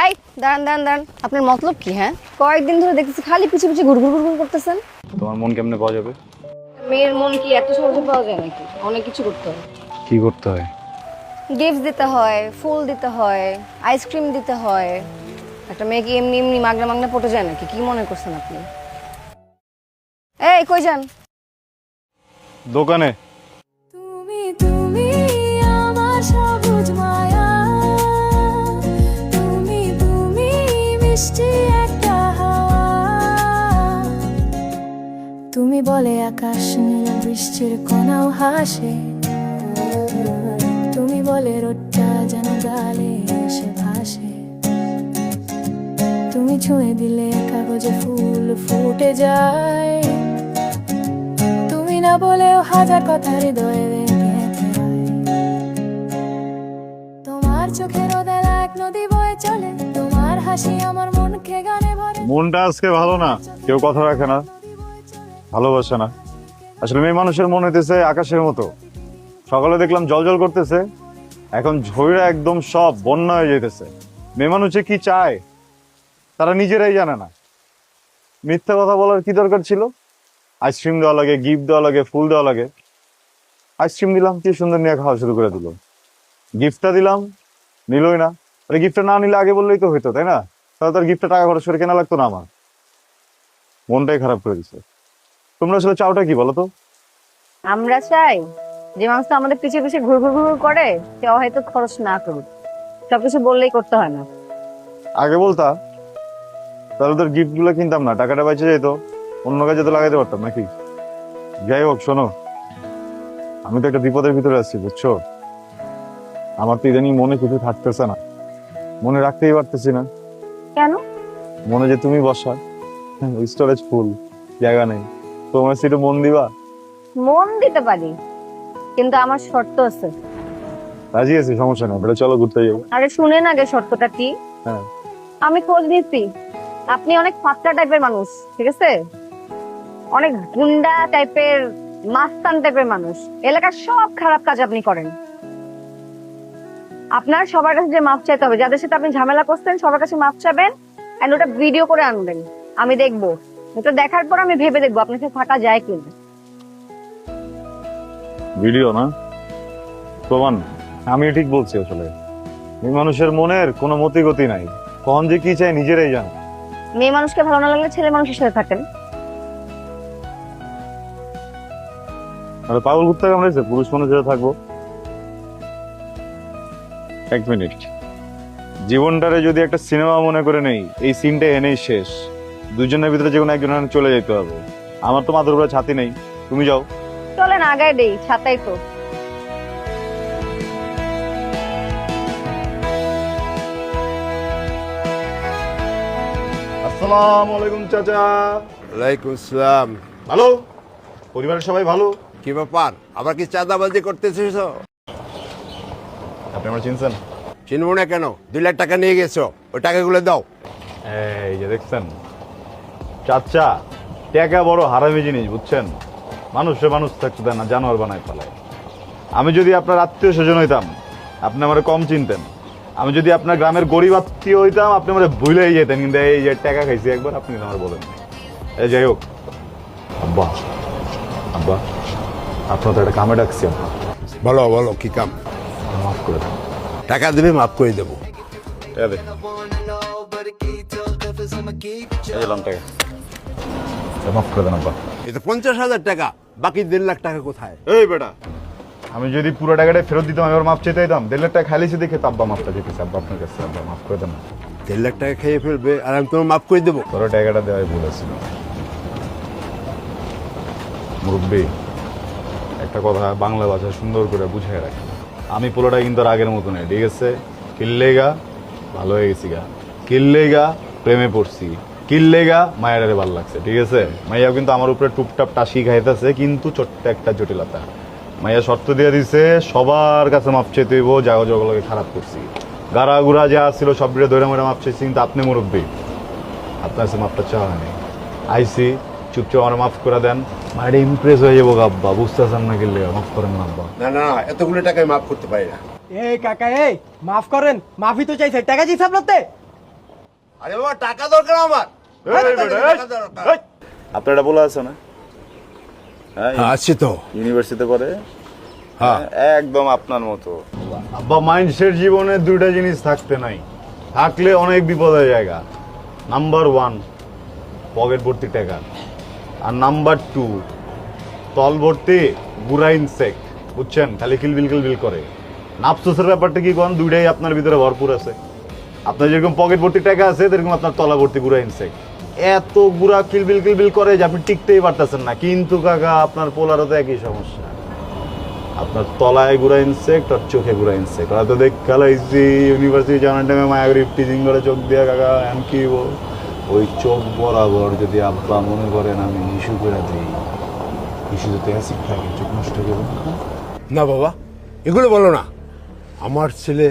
এই দাঁড়ান দাঁড়ান দাঁড়ান, আপনার মতলব কি? হ্যাঁ, কয়েকদিন ধরে দেখতেছি খালি পিছে পিছে ঘুরঘুর ঘুরঘুর করতেছেন। তোমার মন কেমনে পাওয়া যাবে? মেয়ের মন কি এত সহজে পাওয়া যায় নাকি? অনেক কিছু করতে হয়। কি করতে হয়? গিফট দিতে হয়, ফুল দিতে হয়, আইসক্রিম দিতে হয়। একটা মেয়ে কি এমনি এমনি মাগনা মাগনা পটে যায় নাকি? কি মনে করছেন আপনি? এই কই যান? দোকানে। তুমি তুমি আমার সবুজ মায়া, তুমি তুমি মিষ্টি একটা হাওয়া, তুমি বলে আকাশ নীল বৃষ্টির কোনাও হাসে, তুমি বলে রোদটা যেন গালে এসে ভাসে, তুমি ছুঁয়ে দিলে কাগজে ফুল ফুটে যায়, তুমি না বলেও হাজার কথা হৃদয়ে গেঁথে হয়। তোমার চোখের ওদেলা এক নদী বয়ে চলে, তোমার হাসি আমার মনকে গানে ভরে। মনটা আজকে ভালো না, কেউ কথা রাখে না, ভালোবাসে না। আসলে মেয়ে মানুষের মন হইতেছে আকাশের মতো। সকালে দেখলাম জল জল করতেছে, এখন ঝইরা একদম সব বন্যা হয়ে যেতেছে। মেয়ে মানুষে কি চায় তারা নিজেরাই জানে না। মিথ্যা কথা বলার কি দরকার ছিল? আইসক্রিম দেওয়া লাগে, গিফট দেওয়া লাগে, ফুল দেওয়া লাগে। আইসক্রিম দিলাম, কি সুন্দর নিয়ে খাওয়া শুরু করে দিল। গিফটটা দিলাম, নিলই না। গিফটটা না নিলে আগে বললেই তো হইতো, তাই না? তাহলে তার গিফটটা টাকা খরচ করে কেনা লাগতো না আমার। মনটাই খারাপ করে দিচ্ছে। তোমরা আসলে চাওটা কি বলো তো? আমরা চাই যে মানুষটা আমাদের পিছে পিছে ঘুরঘুর ঘুরঘুর করে সে হয়তো খরচ না করুক। সবকিছু বললেই করতে হয় না। আগে বলতা তাহলে তোর গিফট গুলো কিনতাম না, টাকাটা বেঁচে যেত, অন্য কাজে তো লাগাইতে পারতাম নাকি। যাই হোক, শোনো, আমি তো একটা বিপদের ভিতরে আছি, বুঝছো? আমার তো ইদানিং মনে কিছু থাকতেছে না, মনে রাখতেই পারতেছি না। কেন? মনে যে তুমি বসা, স্টোরেজ ফুল, জায়গা নেই। তোমার সিটে মন দিবা? মন দিতে পারি, কিন্তু আমার শর্ত আছে। রাজি আছি, সমস্যা নেই, বেটা চলো ঘুরতে যাবো। আরে শুনেন আগে শর্তটা কি। হ্যাঁ, আমি খোঁজ নিচ্ছি, আপনি অনেক ফাত্রা টাইপের মানুষ, ঠিক আছে? অনেক গুন্ডা টাইপের, মাস্তান টাইপের মানুষ। এলাকার সব খারাপ কাজ আপনি করেন। আপনার সবার কাছে যে মাপ চাইতে হবে, যাদের সাথে আপনি ঝামেলা করছেন সবার কাছে মাপ চাবেন, এন্ড ওটা ভিডিও করে আনবেন। আমি দেখবো, ওটা দেখার পর আমি ভেবে দেখবো আপনার সাথে থাকা যায় কিনা। ভিডিও না, প্রমাণ। আমি ঠিক বলছি। আসলে এই মানুষের মনের কোনো মতি গতি নাই, কখন যে কি চায় নিজেরাই জানে। মেয়ে মানুষকে ভালো না লাগলে ছেলে মানুষের সাথে থাকেন। মানে পাগল ঘুরতে কামড়াইছে, পুরুষ মানুষেরা থাকবো। এক মিনিট, জীবনটারে যদি একটা সিনেমা মনে করে নেই, এই সিনটা এনেই শেষ। দুজনের ভিতরে যে কোনো একজনের চলে যেতে হবে। আমার তো মাথার উপরে ছাতি নেই, তুমি যাও। চলেন আগায় দেই, ছাতাই তো। আসসালামু আলাইকুম চাচা। ওয়ালাইকুম আসসালাম। ভালো? পরিবারের সবাই ভালো? কি ব্যাপার, আবার কি চাঁদাবাজি করতেছিস? আপনি আমার চিনছেন? চিনবো না কেন? 2 লাখ টাকা নিয়ে গেছো, ওই টাকাগুলো দাও। এই যে দেখছেন চাচা, টাকা বড় হারামি জিনিস, বুঝছেন? মানুষে মানুষ থাকতে দেয় না, জানোয়ার বানায় ফেলায়। আমি যদি আপনার আত্মীয় স্বজন হইতাম আপনি আমার কম চিনতেন। আমি যদি আপনার গ্রামের গরিব আত্মীয় হইতাম আপনি আমার ভুলেই যেতেন। কিন্তু এই যে টাকা খাইছি একবার, আপনি কিন্তু আমার বলেন। এই যাই হোক, আব্বা আব্বা, আপনার তো একটা কামে ডাকছি আব্বা। বলো বলো, কি কাম? মাফ করে দেন। টাকা দিবে, মাফ করে দেবো। টাকা দে। এই যে লন টাকা। মাফ করে দেন আব্বা। এটা 50,000 টাকা, বাকি 1.5 লাখ টাকা কোথায়? এই বেটা, আমি যদি পুরো টাকাটা ফেরত দিতাম আমি ওর মাপ চাইতে দিতাম। 1.5 লাখ টাকা খাইলেছি দেখে তো আব্বা মাপটা দিতেছে। আব্বা আপনার কাছে, আব্বা মাফ করে দেন। 1.5 লাখ টাকা খেয়ে ফেলবে আর আমি তোমার মাফ করে দেবো? পুরো টাকাটা দেওয়াই ভুল ছিল। মুরব্বী, একটা কথা বাংলা ভাষায় সুন্দর করে বুঝিয়ে রাখি, আমি পুরোটা কিন্তু আর আগের মতো নেই, ঠিক আছে? কিল্লেগা ভালো হয়ে গেছি গা, কিল্লেগা প্রেমে পড়ছি, কিল্লেগা মায়েরারে ভালো লাগছে, ঠিক আছে? মাইয়াও কিন্তু আমার উপরে টুপটাপ টাসি খাইতেছে, কিন্তু ছোট্ট একটা জটিলতা। মাইয়া শর্ত দিয়ে দিছে সবার কাছে মাপ চাইতে হইব, জাগো জগলকে খারাপ করছি, গাড়া গুড়া যা ছিল সব ধরে মরে মাপ চাইছি। কিন্তু আপনি মুরব্বী, আপনার কাছে মাপটা চাওয়া নেই। আইসি চুপচাপ আমার মাফ করে দেন। মায়ের ইমপ্রেস হয়ে যাবো আব্বা, বুঝতেছেন না কিনলে মাফ করেন না আব্বা। না না, এতগুলো টাকায় মাফ করতে পারি না। এই কাকা, এই মাফ করেন। মাফি তো চাইছে, টাকা চাইছে আপনার? আরে বাবা টাকা দরকার আমার টাকা দরকার। আপনার এটা বলা আছে না? হ্যাঁ, আছি তো। ইউনিভার্সিটিতে পড়ে। হ্যাঁ একদম আপনার মতো। আব্বা মাইন্ডসেট জীবনে দুইটা জিনিস থাকতে নাই, থাকলে অনেক বিপদের জায়গা। নাম্বার 1 পকেট ভর্তি টাকা, আর নাম্বার 2 তল ভর্তি গুড়া ইনসেক্ট। বুঝছেন? খালি কিলবিল করে। নাফসোসের ব্যাপারটা কি কোন? দুইটাই আপনার ভিতরে ভরপুর আছে। আপনার যেরকম পকেট ভর্তি টাকা আছে, সেরকম আপনার তলা ভর্তি গুড়া ইনসেক্ট। এত গুড়া কিলবিল করে যে আপনি টিকতেই পারতেছেন না। কিন্তু কাকা আপনার পোলারও তো একই সমস্যা। আপনার তলায় গুড়া ইনসেক্ট আর চোখে গুড়া ইনসেক্ট। ওরা তো দেখ খেলাইছি ইউনিভার্সিটি জানার টাইমে মায়াগরি টিচিং করে চোখ দিয়ে কাকা এম কি ওই চোখ বরাবর যদি আব্বা মনে করেন আমি ইস্যু করে দিই, ইস্যু যদি অ্যাসিড থাকে চোখ নষ্ট করে না বাবা এগুলো বলো না। আমার ছেলে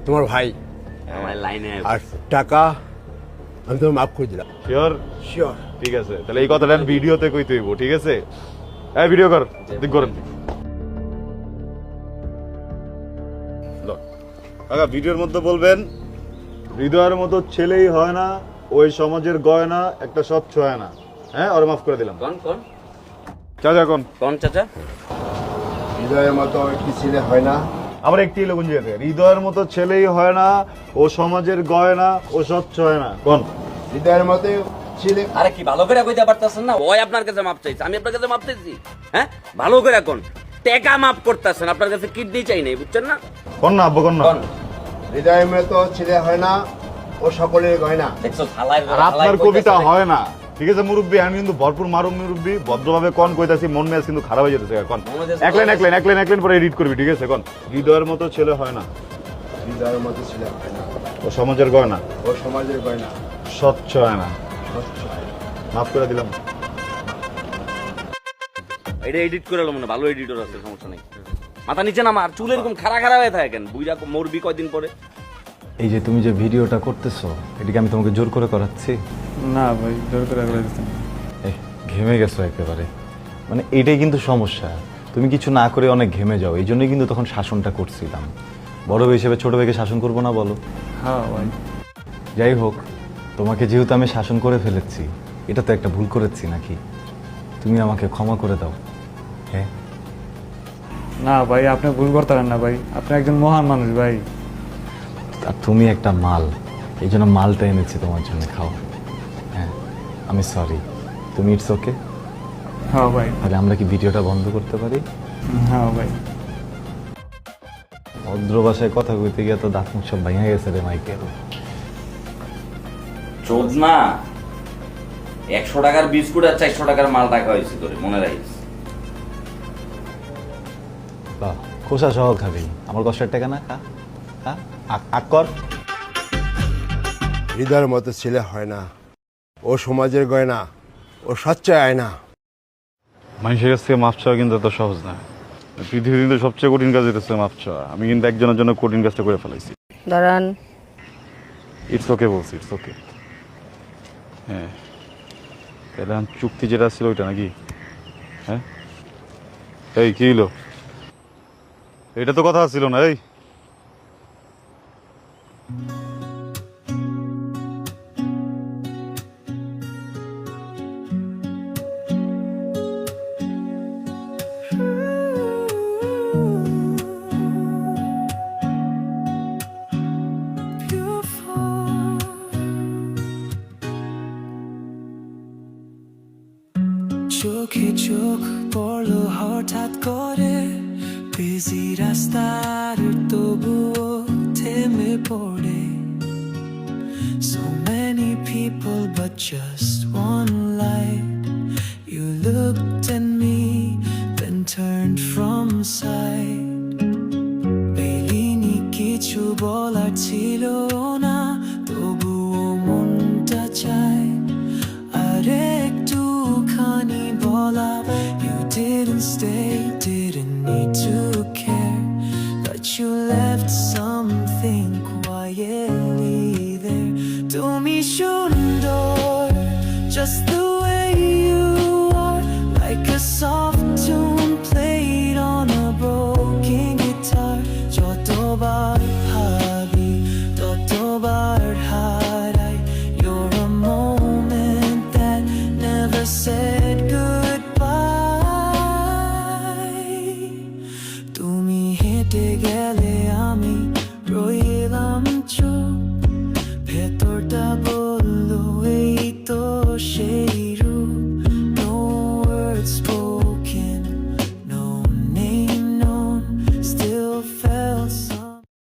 তোমার ভাই, আমার লাইনে আর টাকা আমি তোমার মাফ করে দিলাম। শিওর? শিওর। ঠিক আছে, তাহলে এই কথাটা ভিডিওতে কইতে হইব। ঠিক আছে, এই ভিডিও কর, দিক করেন। কাকা ভিডিওর মধ্যে বলবেন, হৃদয়ের মতো ছেলেই হয় না, ওই সমাজের গয়না একটা স্বচ্ছ হয় না। হ্যাঁ, ওরা মাফ করে দিলাম। কোন চাচা কোন? কোন চাচা? হৃদয়ের মতো একটি ছেলে হয় না। আবার একটি লোক যেতে হৃদয়ের মতো ছেলেই হয় না, ও সমাজের গয়না, ও স্বচ্ছ হয় না। কোন? হৃদয়ের মতো ছেলে। আরে কি ভালো করে কইতে পারতাছেন না? ওই আপনার কাছে মাপ চাইছে, আমি আপনার কাছে মাপ চাইছি। হ্যাঁ, ভালো করে কোন টাকা মাপ করতেছেন, আপনার কাছে কিডনি চাই নাই, বুঝছেন না? কোন না আব্বা, কোন না? কোন? হৃদয়ের মতো ছেলে হয় না, ও সকলের গয়না। দেখছো হালাই আর আপনার কবিতা হয় না। ঠিক আছে মুরব্বী, আমি কিন্তু ভরপুর মারুম মুরব্বী, ভদ্রভাবে কোন কইতাছি, মন মেজাজ কিন্তু খারাপ হয়ে যেতেছে। কোন? এক লাইন পরে এডিট করবি। ঠিক আছে, কোন? হৃদয়ের মতো ছেলে হয় না, হৃদয়ের মতো ছেলে হয় না, ও সমাজের গয়না, ও সমাজের গয়না। স্বচ্ছ হয় না। স্বচ্ছ হয় না। মাফ করে দিলাম। এটা এডিট করে এলো, মনে ভালো এডিটর আছে, সমস্যা নেই। মাথা নিচে না, আমার চুল এরকম খাড়া হয়ে থাকে কেন? বুইরা মরবি কয়দিন পরে। এই যে তুমি যে ভিডিওটা করতেছো, এটাকে আমি তোমাকে জোর করে করাচ্ছি? না ভাই, জোর করে দিচ্ছেন। এই ঘেমে গেছো একেবারে, মানে এটাই কিন্তু সমস্যা। তুমি কিছু না করে অনেক ঘেমে যাও, এই জন্যই কিন্তু তখন শাসনটা করছিলাম। বড় ভাই হিসেবে ছোট ভাইকে শাসন করবো না বলো? হ্যাঁ ভাই। যাই হোক, তোমাকে যেহেতু আমি শাসন করে ফেলেছি, এটা তো একটা ভুল করেছি নাকি? তুমি আমাকে ক্ষমা করে দাও। হ্যাঁ? না ভাই, আপনি ভুল করতে পারেন না ভাই, আপনি একজন মহান মানুষ ভাই। আর তুমি একটা মাল, এই জন্য মালটা এনেছি তোমার জন্য, খাও। হ্যাঁ, আমি সরি। তুমি ইটস ওকে? হ্যাঁ ভাই। তাহলে আমরা কি ভিডিওটা বন্ধ করতে পারি? হ্যাঁ ভাই। ভদ্র ভাষায় কথা কইতে গিয়ে তো দাঁত মুখ সব ভেঙে গেছে রে মাইকেল। চোদ না, 100 টাকার বিস্কুট আর 400 টাকার মাল টাকা হয়েছে তোরে, মনে রাখিস। বাহ, খোসা সহ খাবি, আমার কষ্টের টাকা না খা। খা, আক কর। হৃদয়ের মতো ছেলে হয় না, ও সমাজের গয়না, ও স্বচ্ছ হয় না। মানুষের কাছ থেকে মাফ চাওয়া কিন্তু এত সহজ না। পৃথিবীর কিন্তু সবচেয়ে কঠিন কাজ হচ্ছে মাফ চাওয়া। আমি কিন্তু একজনের জন্য কঠিন কাজটা করে ফেলাইছি। দাঁড়ান। ইটস ওকে বলছি, ইটস ওকে। হ্যাঁ, তাহলে চুক্তি যেটা ছিল ওইটা নাকি? হ্যাঁ, এই কি হলো? এটা তো কথা ছিল না। এই চোখে চোখ পড়লো হঠাৎ করে, বিজি রাস্তার তবুও থেমে পড়ে। So many people but just one light. You looked at me, then turned from side. পেলিনি কিছু বলার ছিল না, তবুও মনটা চায় আর একটুখানি বলা। You didn't stay, didn't need to care, but you left something quietly there. তুমি সুন্দর, just the